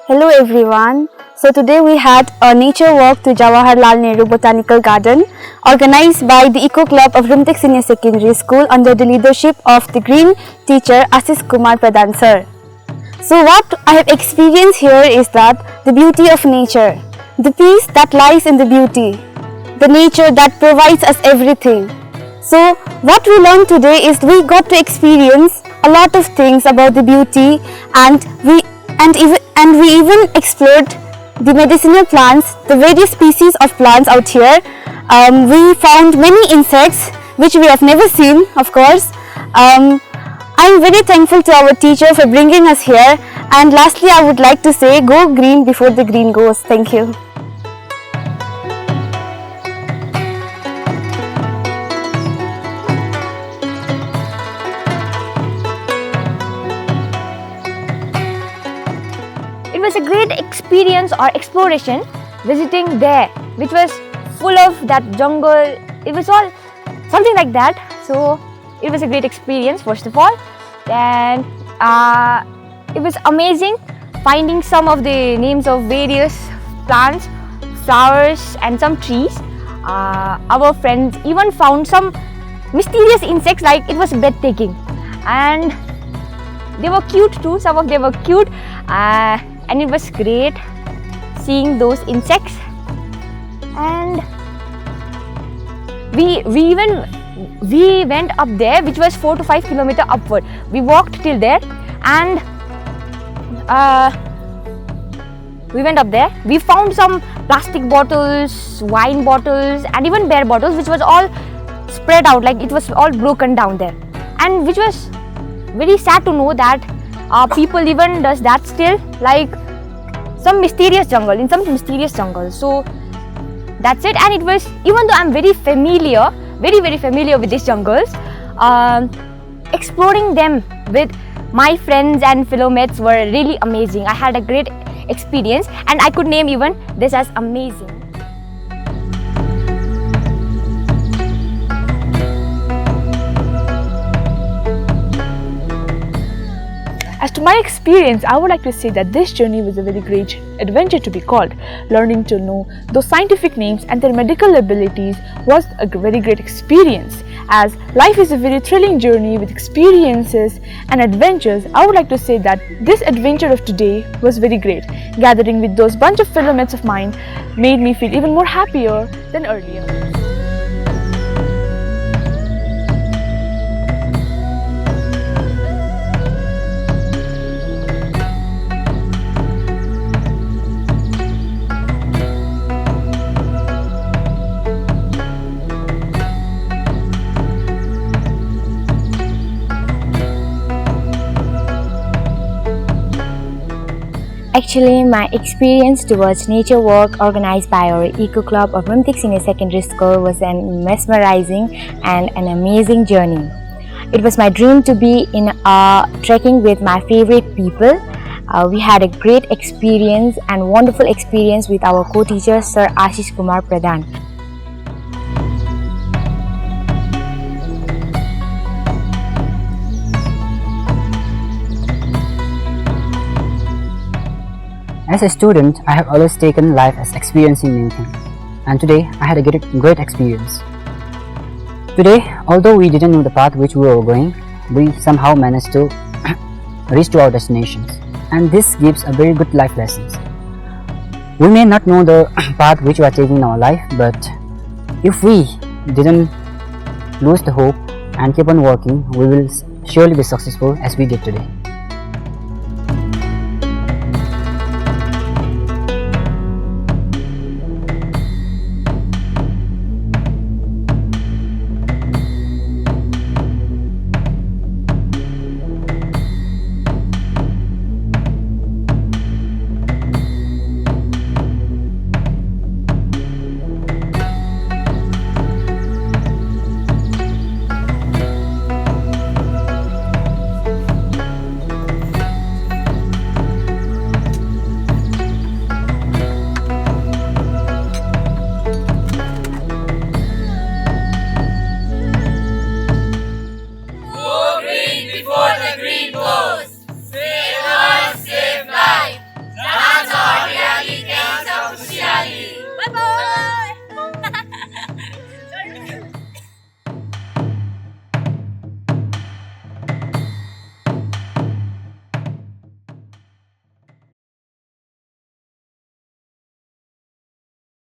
Hello everyone. So today we had a nature walk to Jawaharlal Nehru Botanical Garden organized by the Eco Club of Rumtek Senior Secondary School under the leadership of the Green teacher Ashish Kumar Pradhan sir. So what I have experienced here is that the beauty of nature, the peace that lies in the beauty, the nature that provides us everything. So what we learned today is we got to experience a lot of things about the beauty, and we even explored the medicinal plants, the various species of plants out here. We found many insects which we have never seen, of course. I'm very thankful to our teacher for bringing us here, and lastly I would like to say, go green before the green goes. Thank you. It was a great experience or exploration visiting there, which was full of that jungle. It was all something like that. So it was a great experience first of all, and it was amazing finding some of the names of various plants, flowers and some trees. Our friends even found some mysterious insects, like it was breathtaking, and they were cute too. Some of them were cute. And it was great seeing those insects, and we went up there, which was 4 to 5 kilometers upward. We walked till there, and we went up there. We found some plastic bottles, wine bottles and even beer bottles, which was all spread out, like it was all broken down there, and which was very sad to know that people even does that still, like some mysterious jungle. So that's it. And it was, even though I'm very familiar with these jungles, exploring them with my friends and fellow mates were really amazing. I had a great experience, and I could name even this as amazing. As to my experience, I would like to say that this journey was a very great adventure to be called. Learning to know those scientific names and their medical abilities was a very great experience. As life is a very thrilling journey with experiences and adventures, I would like to say that this adventure of today was very great. Gathering with those bunch of fellow mates of mine made me feel even more happier than earlier. Actually, my experience towards nature walk organized by our Eco Club of Rumtek Senior Secondary School was an mesmerizing and an amazing journey. It was my dream to be in trekking with my favorite people. We had a great experience and wonderful experience with our co-teacher Sir Ashish Kumar Pradhan. As a student, I have always taken life as experiencing new things, and today I had a great experience. Today, although we didn't know the path which we were going, we somehow managed to reach to our destinations, and this gives a very good life lessons. We may not know the path which we are taking in our life, but if we didn't lose the hope and keep on working, we will surely be successful as we did today.